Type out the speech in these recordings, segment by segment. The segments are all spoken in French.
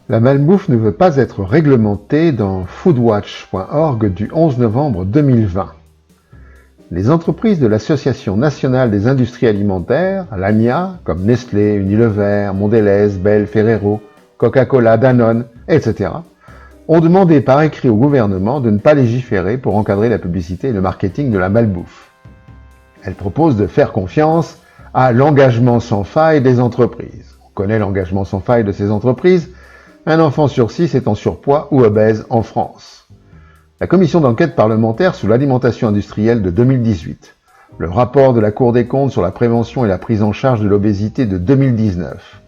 La malbouffe ne veut pas être réglementée dans foodwatch.org du 11 novembre 2020. Les entreprises de l'Association nationale des industries alimentaires, l'ANIA, comme Nestlé, Unilever, Mondelez, Bell, Ferrero, Coca-Cola, Danone, etc., ont demandé par écrit au gouvernement de ne pas légiférer pour encadrer la publicité et le marketing de la malbouffe. Elles proposent de faire confiance à l'engagement sans faille des entreprises. On connaît l'engagement sans faille de ces entreprises. Un enfant sur 6 est en surpoids ou obèse en France. La commission d'enquête parlementaire sur l'alimentation industrielle de 2018, le rapport de la Cour des comptes sur la prévention et la prise en charge de l'obésité de 2019,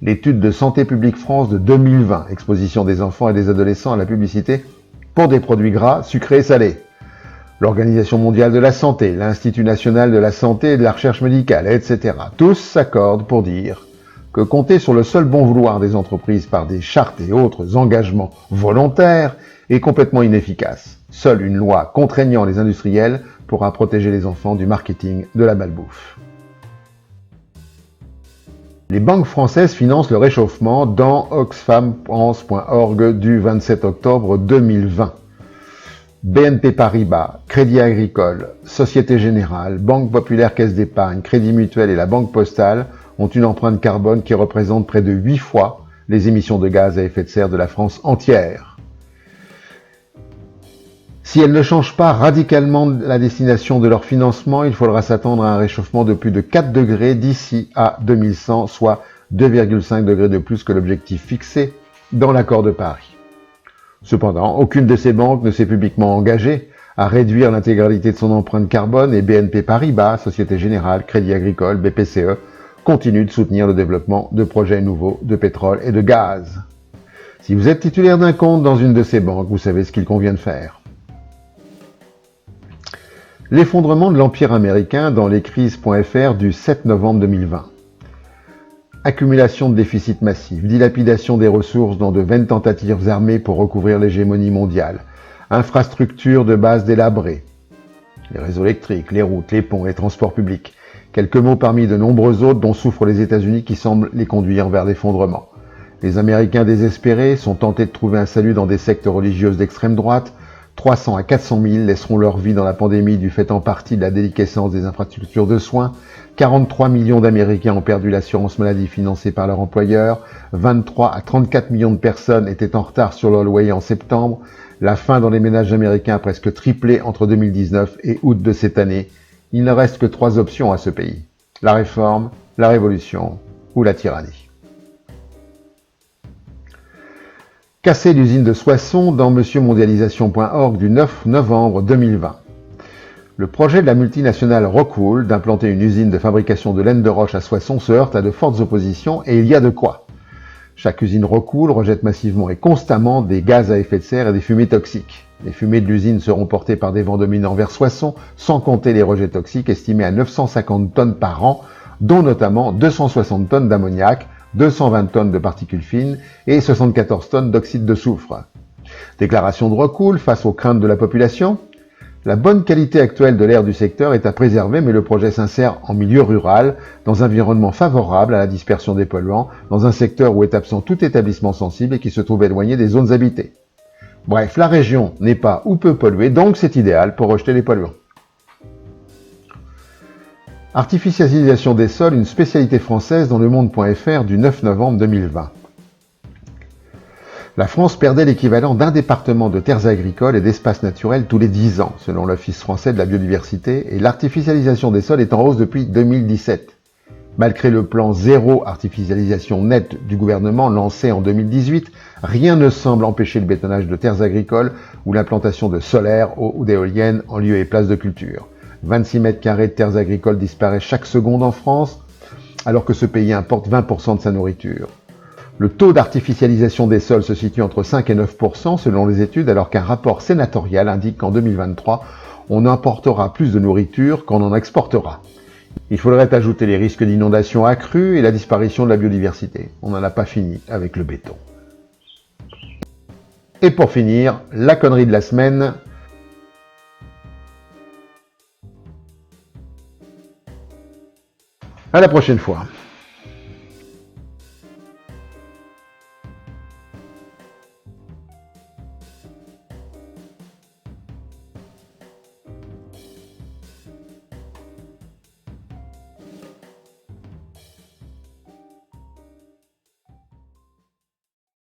l'étude de Santé publique France de 2020, exposition des enfants et des adolescents à la publicité pour des produits gras, sucrés et salés, l'Organisation mondiale de la santé, l'Institut national de la santé et de la recherche médicale, etc. Tous s'accordent pour dire que compter sur le seul bon vouloir des entreprises par des chartes et autres engagements volontaires est complètement inefficace. Seule une loi contraignant les industriels pourra protéger les enfants du marketing de la malbouffe. Les banques françaises financent le réchauffement dans oxfamfrance.org du 27 octobre 2020. BNP Paribas, Crédit Agricole, Société Générale, Banque Populaire Caisse d'Épargne, Crédit Mutuel et la Banque Postale ont une empreinte carbone qui représente près de 8 fois les émissions de gaz à effet de serre de la France entière. Si elles ne changent pas radicalement la destination de leur financement, il faudra s'attendre à un réchauffement de plus de 4 degrés d'ici à 2100, soit 2,5 degrés de plus que l'objectif fixé dans l'accord de Paris. Cependant, aucune de ces banques ne s'est publiquement engagée à réduire l'intégralité de son empreinte carbone et BNP Paribas, Société Générale, Crédit Agricole, BPCE, continuent de soutenir le développement de projets nouveaux de pétrole et de gaz. Si vous êtes titulaire d'un compte dans une de ces banques, vous savez ce qu'il convient de faire. L'effondrement de l'Empire américain dans lescrises.fr du 7 novembre 2020. Accumulation de déficits massifs, dilapidation des ressources dans de vaines tentatives armées pour recouvrir l'hégémonie mondiale, infrastructures de base délabrées, les réseaux électriques, les routes, les ponts, les transports publics. Quelques mots parmi de nombreux autres dont souffrent les États-Unis qui semblent les conduire vers l'effondrement. Les Américains désespérés sont tentés de trouver un salut dans des sectes religieuses d'extrême droite. 300 à 400 000 laisseront leur vie dans la pandémie du fait en partie de la déliquescence des infrastructures de soins. 43 millions d'Américains ont perdu l'assurance maladie financée par leur employeur. 23 à 34 millions de personnes étaient en retard sur leur loyer en septembre. La faim dans les ménages américains a presque triplé entre 2019 et août de cette année. Il ne reste que 3 options à ce pays. La réforme, la révolution ou la tyrannie. Casser l'usine de Soissons dans monsieurmondialisation.org du 9 novembre 2020. Le projet de la multinationale Rockwool d'implanter une usine de fabrication de laine de roche à Soissons se heurte à de fortes oppositions et il y a de quoi. Chaque usine Rockwool rejette massivement et constamment des gaz à effet de serre et des fumées toxiques. Les fumées de l'usine seront portées par des vents dominants vers Soissons, sans compter les rejets toxiques estimés à 950 tonnes par an, dont notamment 260 tonnes d'ammoniac, 220 tonnes de particules fines et 74 tonnes d'oxyde de soufre. Déclaration de Rockwool face aux craintes de la population. La bonne qualité actuelle de l'air du secteur est à préserver, mais le projet s'insère en milieu rural, dans un environnement favorable à la dispersion des polluants, dans un secteur où est absent tout établissement sensible et qui se trouve éloigné des zones habitées. Bref, la région n'est pas ou peu polluée, donc c'est idéal pour rejeter les polluants. Artificialisation des sols, une spécialité française dans lemonde.fr du 9 novembre 2020. La France perdait l'équivalent d'un département de terres agricoles et d'espaces naturels tous les 10 ans, selon l'Office français de la biodiversité, et l'artificialisation des sols est en hausse depuis 2017. Malgré le plan zéro artificialisation nette du gouvernement lancé en 2018, rien ne semble empêcher le bétonnage de terres agricoles ou l'implantation de solaires ou d'éoliennes en lieu et place de culture. 26 mètres carrés de terres agricoles disparaissent chaque seconde en France, alors que ce pays importe 20% de sa nourriture. Le taux d'artificialisation des sols se situe entre 5 et 9% selon les études, alors qu'un rapport sénatorial indique qu'en 2023, on importera plus de nourriture qu'on en exportera. Il faudrait ajouter les risques d'inondations accrus et la disparition de la biodiversité. On n'en a pas fini avec le béton. Et pour finir, la connerie de la semaine. À la prochaine fois.